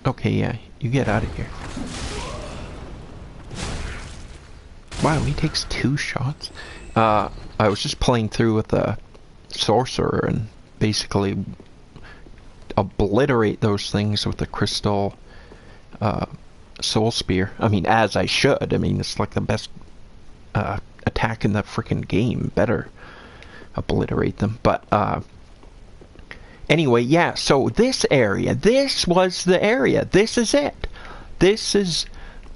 Okay, yeah, you get out of here. Wow, he takes 2 shots. I was just playing through with a sorcerer and basically obliterate those things with the crystal soul spear. I mean, as I should. I mean, it's like the best attack in the freaking game. Better obliterate them. But anyway, yeah, so this area, this was the area. This is it. This is,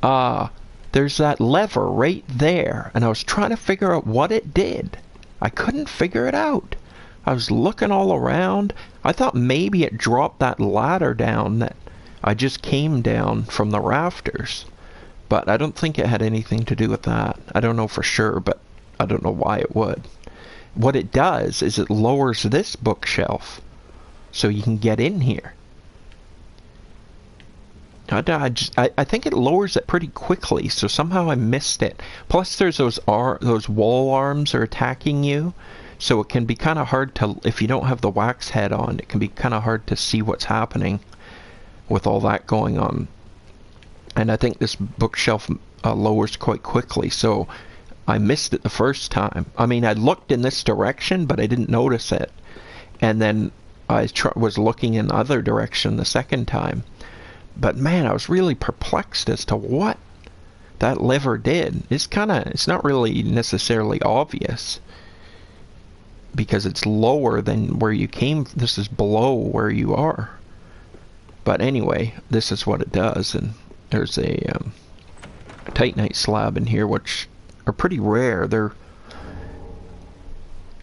there's that lever right there. And I was trying to figure out what it did. I couldn't figure it out. I was looking all around. I thought maybe it dropped that ladder down that I just came down from the rafters. But I don't think it had anything to do with that. I don't know for sure, but I don't know why it would. What it does is it lowers this bookshelf so you can get in here. I think it lowers it pretty quickly, so somehow I missed it. Plus there's those wall arms are attacking you, so it can be kind of hard to, if you don't have the wax head on, it can be kind of hard to see what's happening with all that going on. And I think this bookshelf lowers quite quickly, so I missed it the first time. I mean, I looked in this direction, but I didn't notice it. And then I was looking in the other direction the second time. But man, I was really perplexed as to what that lever did. It's not really necessarily obvious, because it's lower than where you came. This is below where you are. But anyway, this is what it does. And there's a Titanite slab in here, which are pretty rare.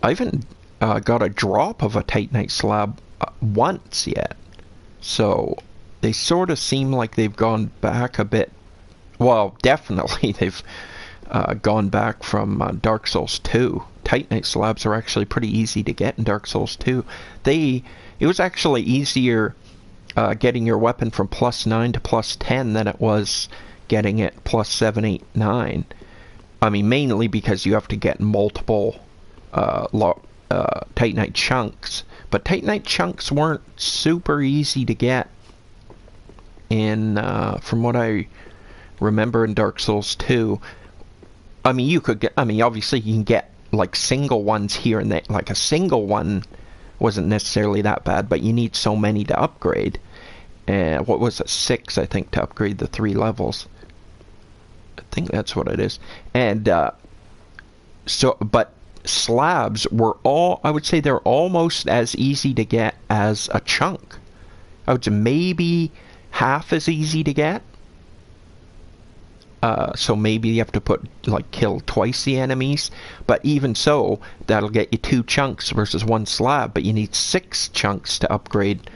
I haven't got a drop of a Titanite slab once yet. So they sort of seem like they've gone back a bit. Well, definitely they've gone back from Dark Souls 2. Titanite slabs are actually pretty easy to get in Dark Souls 2. It was actually easier getting your weapon from +9 to +10 than it was getting it +7, 8, 9. I mean, mainly because you have to get multiple Titanite chunks. But Titanite chunks weren't super easy to get from what I remember in Dark Souls 2. I mean, obviously you can get like single ones here and there. Like a single one wasn't necessarily that bad, but you need so many to upgrade. What was it? 6, I think, to upgrade the 3 levels. I think that's what it is. And but slabs were I would say they're almost as easy to get as a chunk. I would say maybe half as easy to get. So maybe you have to kill twice the enemies. But even so, that'll get you 2 chunks versus 1 slab. But you need 6 chunks to upgrade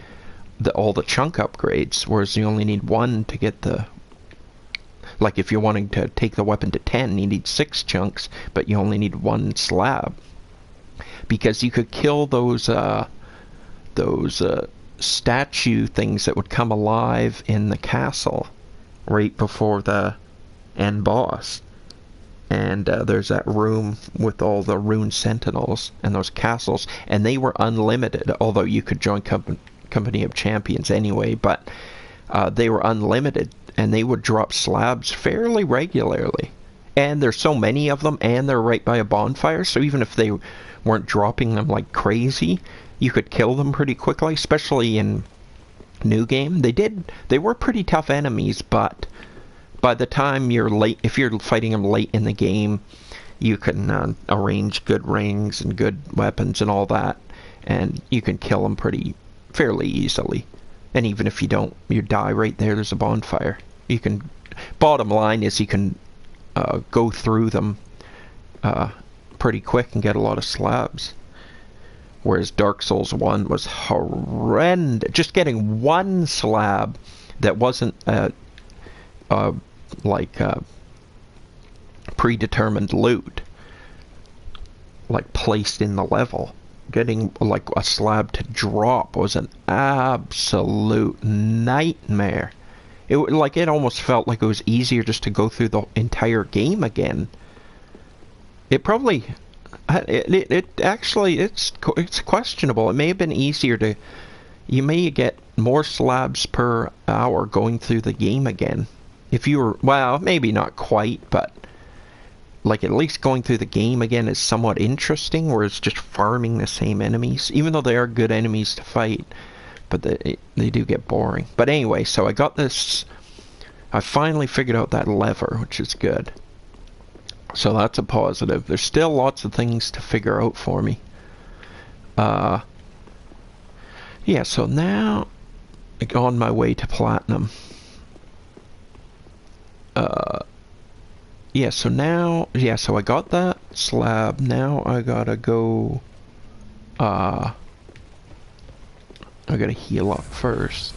all the chunk upgrades, whereas you only need 1 to get the... Like if you're wanting to take the weapon to 10, you need 6 chunks, but you only need 1 slab. Because you could kill those statue things that would come alive in the castle right before the end boss. And there's that room with all the rune sentinels and those castles, and they were unlimited, although you could join Company of Champions anyway, but they were unlimited, and they would drop slabs fairly regularly. And there's so many of them, and they're right by a bonfire, so even if they weren't dropping them like crazy, you could kill them pretty quickly, especially in New Game. They were pretty tough enemies, but by the time if you're fighting them late in the game, you can arrange good rings and good weapons and all that, and you can kill them fairly easily. And even if you die right there, there's a bonfire. Bottom line is you can go through them pretty quick and get a lot of slabs. Whereas Dark Souls 1 was horrendous. Just getting 1 slab that wasn't predetermined loot, like placed in the level. Getting like a slab to drop was an absolute nightmare. It almost felt like it was easier just to go through the entire game again. It probably, it's questionable. It may have been easier to you may get more slabs per hour going through the game again. If you were, well, maybe not quite, but like at least going through the game again is somewhat interesting, whereas just farming the same enemies, even though they are good enemies to fight, but they do get boring. But anyway, so I got this, I finally figured out that lever, which is good. So that's a positive. There's still lots of things to figure out for me. Yeah, so now on my way to platinum. Yeah, so now, yeah, so I got that slab. Now I gotta go, I gotta heal up first.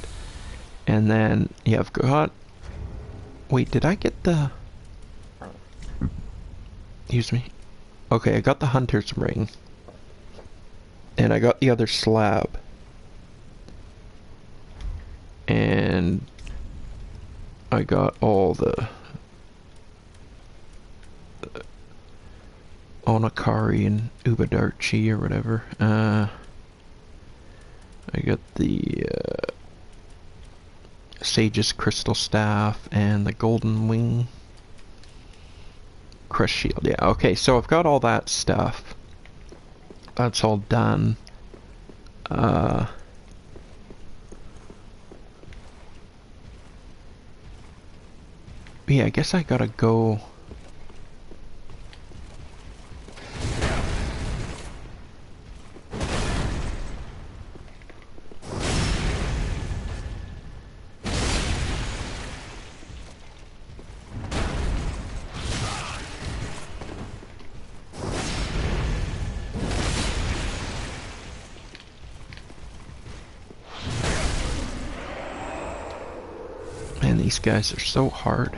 And then, yeah, I've got, wait, did I get the, excuse me. Okay, I got the hunter's ring. And I got the other slab. And I got all the Onakari and Ubadarchi or whatever. I got the Sage's Crystal Staff and the Golden Wing Crest Shield. Yeah, okay, so I've got all that stuff. That's all done. Yeah, I guess I gotta go. Man, these guys are so hard.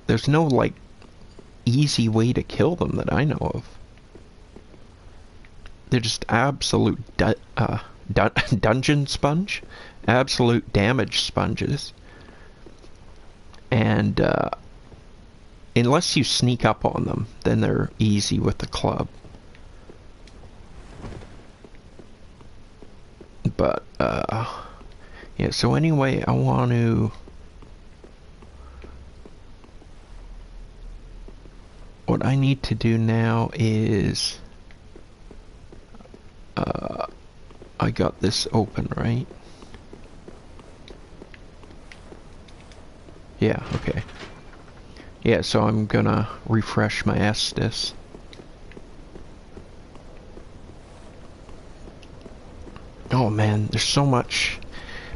There's no, like, easy way to kill them that I know of. They're just absolute dungeon sponge. Absolute damage sponges. And, unless you sneak up on them, then they're easy with the club. But, yeah, so anyway, I want to... What I need to do now is... I got this open, right? Yeah, okay. Yeah, so I'm gonna refresh my Estus. Oh man, there's so much...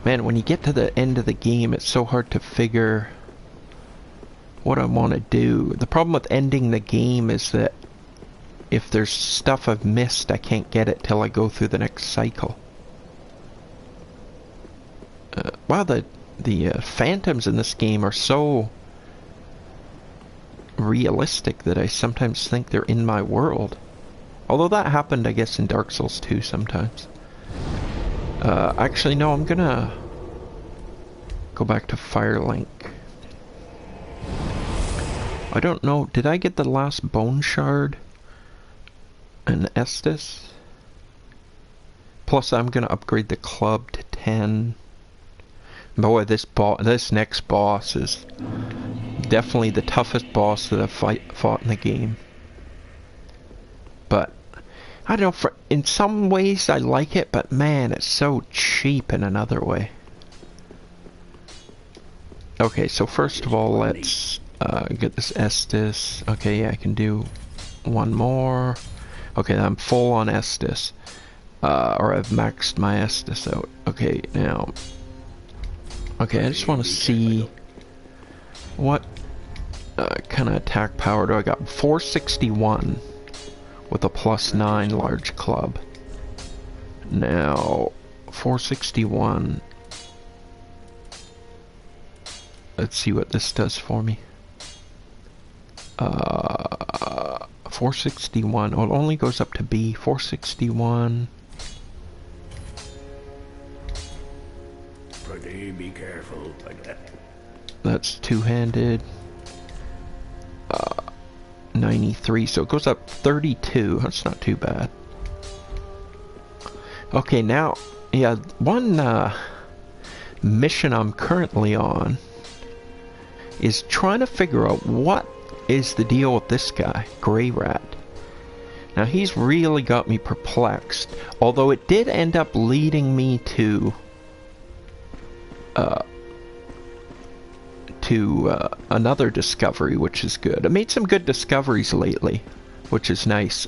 Man, when you get to the end of the game, it's so hard to figure what I want to do. The problem with ending the game is that if there's stuff I've missed, I can't get it till I go through the next cycle. Wow, the phantoms in this game are so realistic that I sometimes think they're in my world. Although that happened, I guess, in Dark Souls 2 sometimes. Actually, no, I'm gonna go back to Firelink. I don't know, did I get the last bone shard and Estus? Plus, I'm gonna upgrade the club to 10. Boy, this next boss is definitely the toughest boss that I've fought in the game. But I don't know, in some ways I like it, but man, it's so cheap in another way. Okay, so first of all, let's get this Estus. Okay, yeah, I can do one more. Okay, I'm full on Estus. Or I've maxed my Estus out. Okay, now... Okay, I just want to see... What kind of attack power do I got? 461 with a +9 large club. Now, 461... Let's see what this does for me. 461. Oh, it only goes up to B. 461. Be careful. That's two-handed. 93. So it goes up 32. That's not too bad. Okay, now, yeah, one mission I'm currently on is trying to figure out what is the deal with this guy, Grey Rat. Now, he's really got me perplexed, although it did end up leading me to another discovery, which is good. I made some good discoveries lately, which is nice.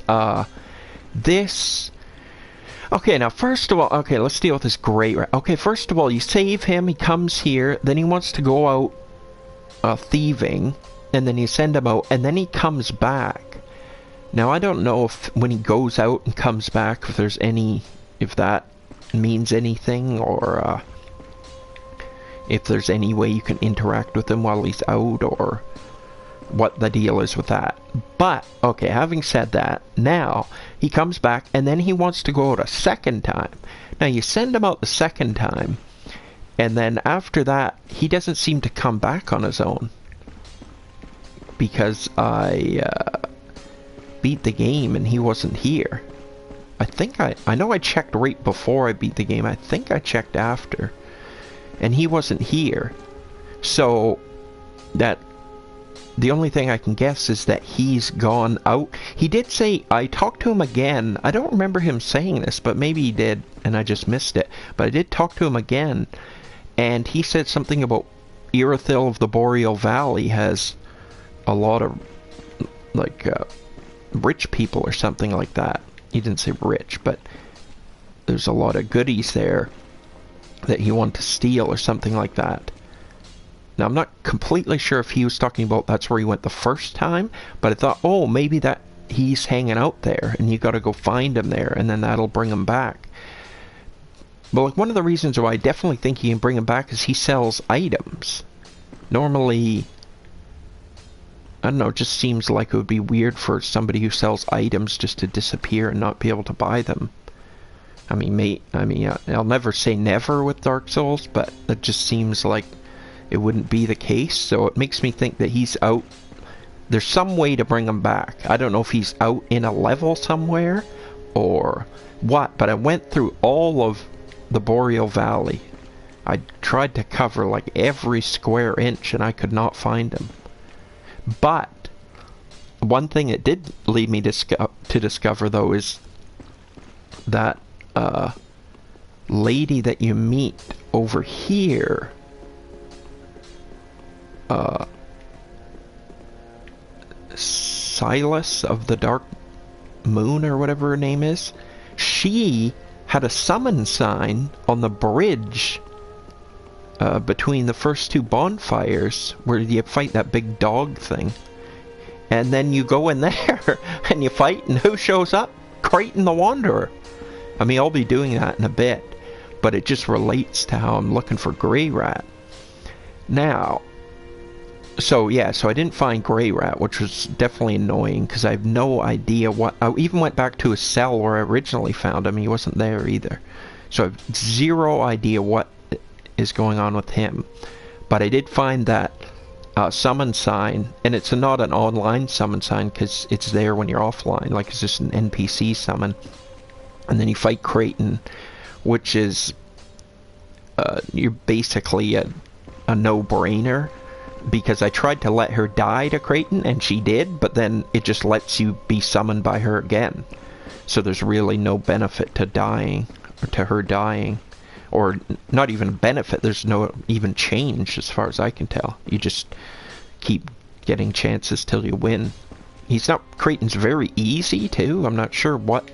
Okay, now first of all, okay, let's deal with this Grey Rat. Okay, first of all, you save him, he comes here, then he wants to go out thieving, and then you send him out, and then he comes back. Now, I don't know if when he goes out and comes back, if that means anything, or if there's any way you can interact with him while he's out, or what the deal is with that. But, okay, having said that, now he comes back, and then he wants to go out a second time. Now, you send him out the second time, and then after that, he doesn't seem to come back on his own. Because I beat the game and he wasn't here. I know I checked right before I beat the game. I think I checked after. And he wasn't here. So, the only thing I can guess is that he's gone out. He did say, I talked to him again. I don't remember him saying this, but maybe he did, and I just missed it. But I did talk to him again, and he said something about Irithyll of the Boreal Valley has a lot of, like, rich people or something like that. He didn't say rich, but there's a lot of goodies there that he wanted to steal or something like that. Now, I'm not completely sure if he was talking about that's where he went the first time, but I thought, oh, maybe that he's hanging out there and you gotta go find him there and then that'll bring him back. But like, one of the reasons why I definitely think he can bring him back is he sells items. Normally, I don't know, it just seems like it would be weird for somebody who sells items just to disappear and not be able to buy them. I mean, I'll never say never with Dark Souls, but it just seems like it wouldn't be the case, so it makes me think that he's out. There's some way to bring him back. I don't know if he's out in a level somewhere, or what, but I went through all of the Boreal Valley. I tried to cover like every square inch, and I could not find him. But one thing it did lead me to discover, though, is that lady that you meet over here, Silas of the Dark Moon, or whatever her name is, she had a summon sign on the bridge between the first two bonfires where you fight that big dog thing. And then you go in there and you fight, and who shows up? Creighton the Wanderer. I mean, I'll be doing that in a bit, but it just relates to how I'm looking for Grey Rat. Now, so I didn't find Grey Rat, which was definitely annoying, because I have no idea what... I even went back to his cell where I originally found him, he wasn't there either. So I have zero idea what is going on with him. But I did find that summon sign, and it's not an online summon sign, because it's there when you're offline, like it's just an NPC summon. And then you fight Creighton, which is... you're basically a no-brainer, because I tried to let her die to Creighton, and she did, but then it just lets you be summoned by her again. So there's really no benefit to dying, or to her dying. Or not even a benefit, there's no even change as far as I can tell. You just keep getting chances till you win. Creighton's very easy too, I'm not sure what...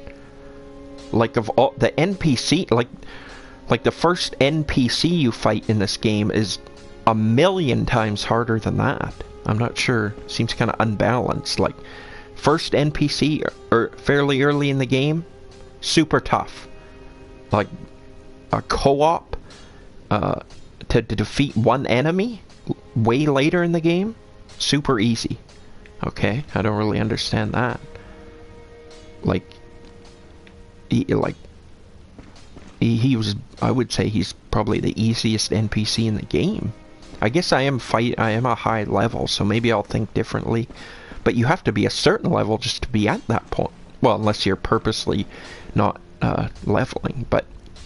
Like, of all the NPC, like the first NPC you fight in this game is 1,000,000 times harder than that. I'm not sure. Seems kind of unbalanced. Like, first NPC, or fairly early in the game, super tough. Like, a co-op to defeat one enemy way later in the game, super easy. Okay, I don't really understand that. He was, I would say he's probably the easiest NPC in the game. I guess I am a high level, so maybe I'll think differently. But you have to be a certain level just to be at that point. Well, unless you're purposely not leveling. But